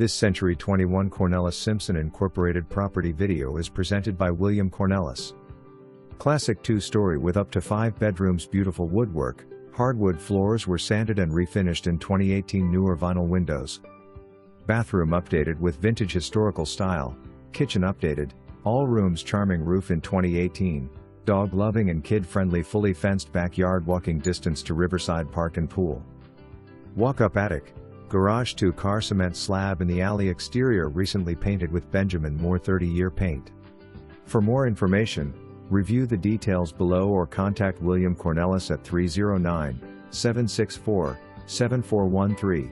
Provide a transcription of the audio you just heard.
This Century 21 Cornelis-Simpson Incorporated property video is presented by William Cornelis. Classic 2-story with up to 5 bedrooms, beautiful woodwork, hardwood floors were sanded and refinished in 2018, newer vinyl windows. Bathroom updated with vintage historical style, kitchen updated, all rooms charming roof in 2018, dog-loving and kid-friendly fully fenced backyard, walking distance to Riverside Park and pool. Walk-up attic, garage, 2-car cement slab in the alley, exterior recently painted with Benjamin Moore 30-year paint. For more information, review the details below or contact William Cornelis at 309-764-7413.